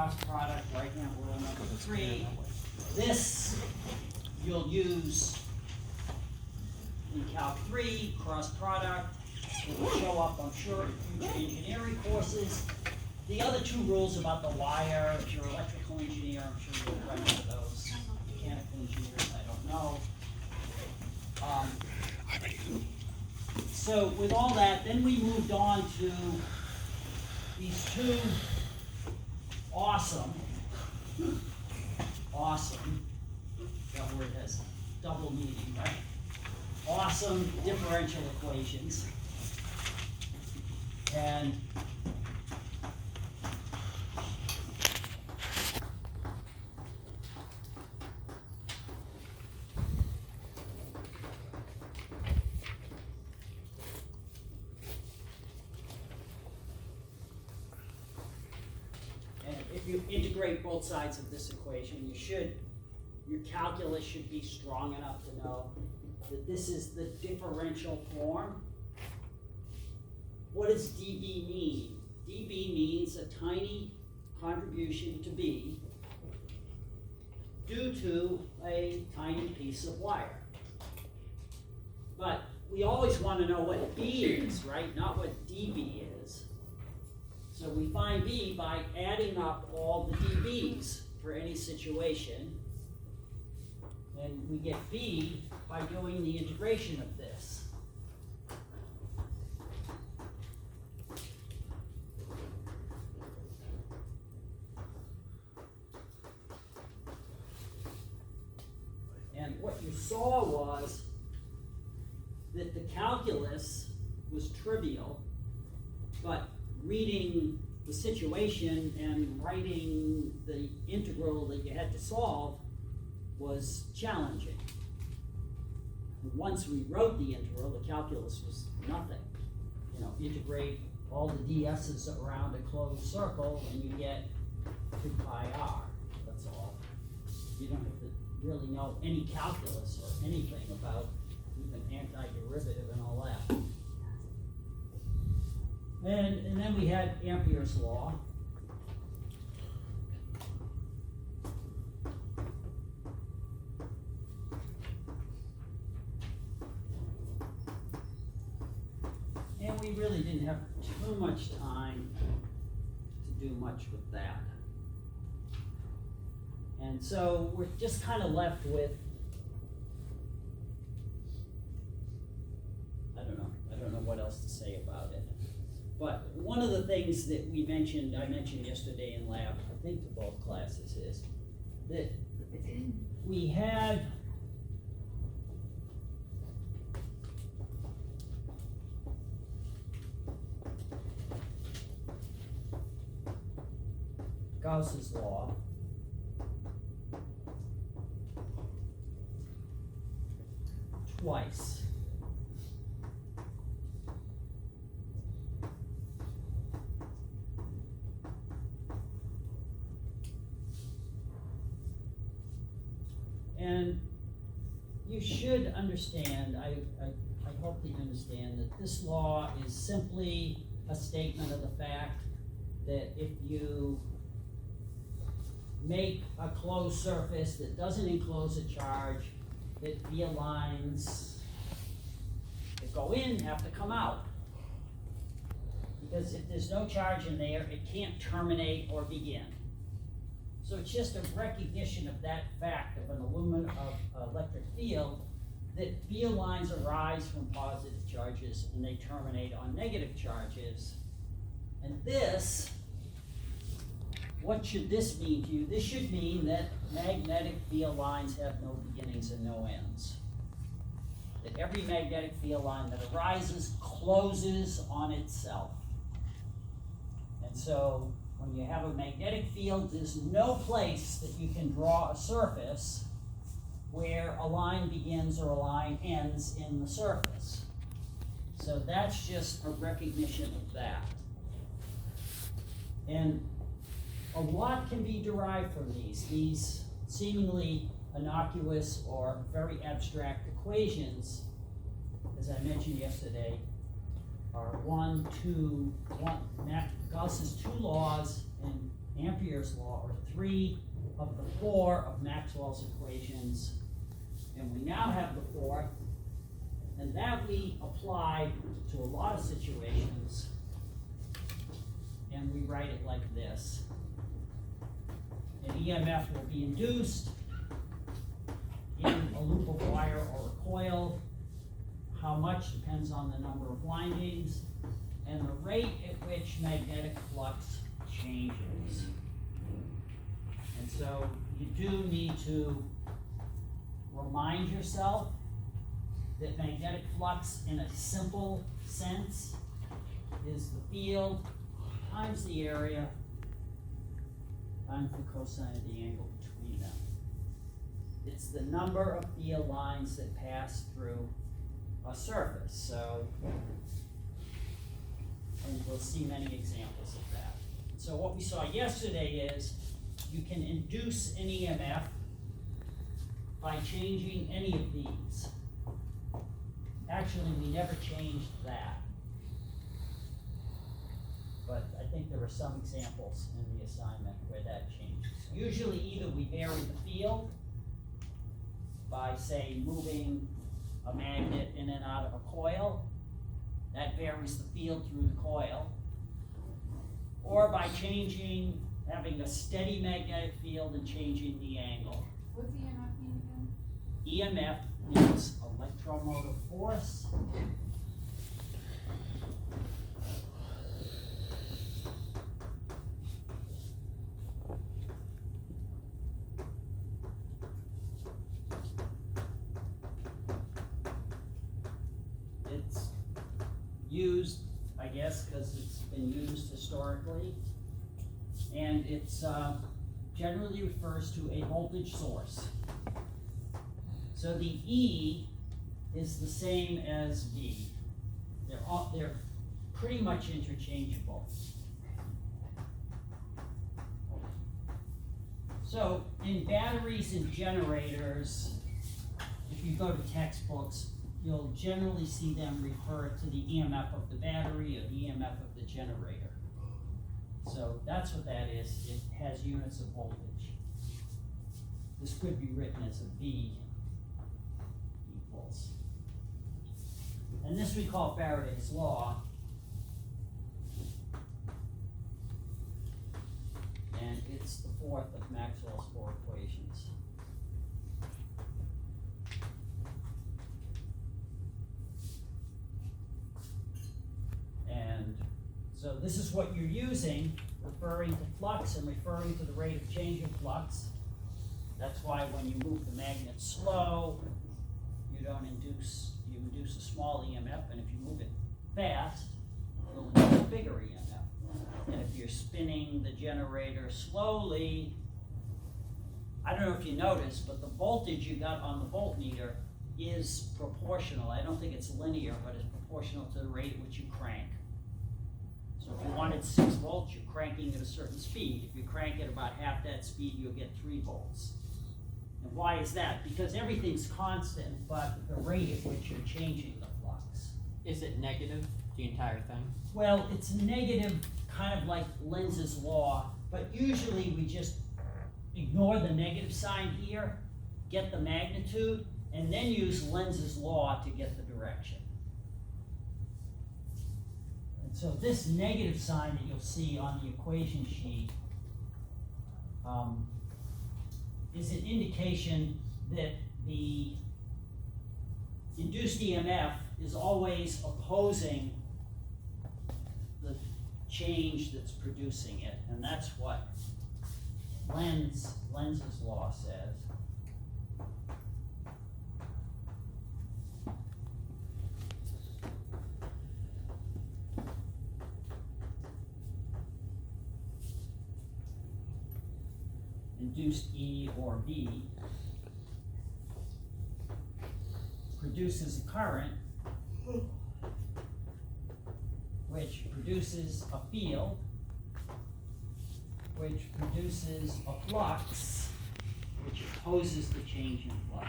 cross product, right hand rule number 3. This you'll use in Calc 3, cross product. It will show up, I'm sure, in future engineering courses. The other 2 rules about the wire, if you're an electrical engineer, I'm sure you'll run into those. Mechanical engineers, I don't know. So with all that, then we moved on to these 2 awesome, that word has double meaning, right? Awesome differential equations. And if you integrate both sides of this equation, your calculus should be strong enough to know that this is the differential form. What does dB mean? dB means a tiny contribution to B due to a tiny piece of wire. But we always want to know what B is, right? Not what dB is. So we find B by adding up all the dBs for any situation. And we get B by doing the integration of this. And what you saw was that the calculus was trivial, but reading the situation and writing the integral that you had to solve was challenging. And once we wrote the integral, the calculus was nothing. You know, integrate all the dS's around a closed circle and you get 2 pi r. That's all. You don't have to really know any calculus or anything about even antiderivative and all that. And then we had Ampere's law. And we really didn't have too much time to do much with that. And so we're just kind of left with, I don't know what else to say about it. But one of the things that I mentioned yesterday in lab, I think to both classes, is that we had Gauss's law, twice. And you should understand, I hope that you understand, that this law is simply a statement of the fact that if you make a closed surface that doesn't enclose a charge, that via lines that go in have to come out. Because if there's no charge in there, it can't terminate or begin. So it's just a recognition of that fact of an electric field, that field lines arise from positive charges and they terminate on negative charges. And this, what should this mean to you? This should mean that magnetic field lines have no beginnings and no ends. That every magnetic field line that arises closes on itself. And so when you have a magnetic field, there's no place that you can draw a surface where a line begins or a line ends in the surface. So that's just a recognition of that. And a lot can be derived from these seemingly innocuous or very abstract equations, as I mentioned yesterday, are Gauss's 2 laws and Ampere's Ampere's law, or 3 of the 4 of Maxwell's equations. And we now have the 4th, and that we apply to a lot of situations. And we write it like this. An EMF will be induced in a loop of wire or a coil. How much depends on the number of windings and the rate at which magnetic flux changes. And so you do need to remind yourself that magnetic flux, in a simple sense, is the field times the area times the cosine of the angle between them. It's the number of field lines that pass through a surface. So, and we'll see many examples of that. So what we saw yesterday is you can induce an EMF by changing any of these. Actually, we never changed that. But I think there are some examples in the assignment where that changes. Usually either we vary the field by, say, moving a magnet in and out of a coil. That varies the field through the coil. Or by changing, having a steady magnetic field and changing the angle. What's EMF mean again? EMF means electromotive force. It's used, I guess, because it's been used historically, and it's generally refers to a voltage source. So the E is the same as V. They're pretty much interchangeable. So in batteries and generators, if you go to textbooks, you'll generally see them refer to the EMF of the battery or the EMF of the generator. So that's what that is. It has units of voltage. This could be written as a V equals. And this we call Faraday's law. And it's the 4th of Maxwell's 4 equations. And so this is what you're using, referring to flux and referring to the rate of change of flux. That's why when you move the magnet slow, you induce a small EMF, and if you move it fast, you'll induce a bigger EMF. And if you're spinning the generator slowly, I don't know if you noticed, but the voltage you got on the voltmeter is proportional. I don't think it's linear, but it's proportional to the rate at which you crank. So if you wanted 6 volts, you're cranking at a certain speed. If you crank at about half that speed, you'll get 3 volts. And why is that? Because everything's constant, but the rate at which you're changing the flux. Is it negative, the entire thing? Well, it's negative, kind of like Lenz's law, but usually we just ignore the negative sign here, get the magnitude, and then use Lenz's law to get the direction. And so this negative sign that you'll see on the equation sheet is an indication that the induced EMF is always opposing the change that's producing it, and that's what Lenz's law says. Induced E or V produces a current which produces a field which produces a flux which opposes the change in flux.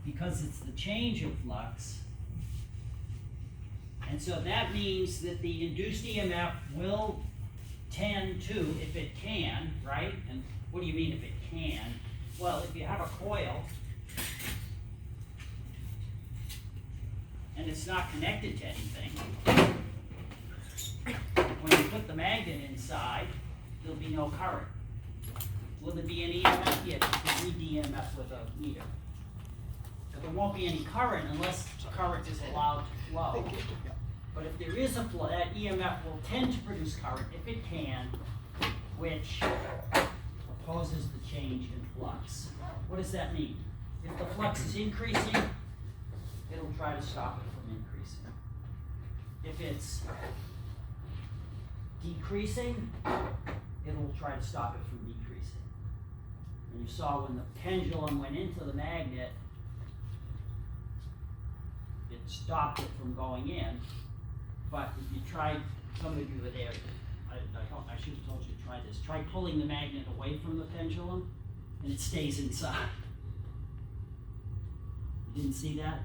Because it's the change of flux And so that means that the induced EMF will tend to, if it can, right? And what do you mean if it can? Well, if you have a coil and it's not connected to anything, when you put the magnet inside, there'll be no current. Will there be any EMF? Yeah, you can read the EMF with a meter. But there won't be any current unless current is allowed to flow. But if there is a flow, that EMF will tend to produce current if it can, which opposes the change in flux. What does that mean? If the flux is increasing, it'll try to stop it from increasing. If it's decreasing, it'll try to stop it from decreasing. And you saw when the pendulum went into the magnet, it stopped it from going in. But if you tried, some of you were there, I should have told you to try this. Try pulling the magnet away from the pendulum, and it stays inside. You didn't see that?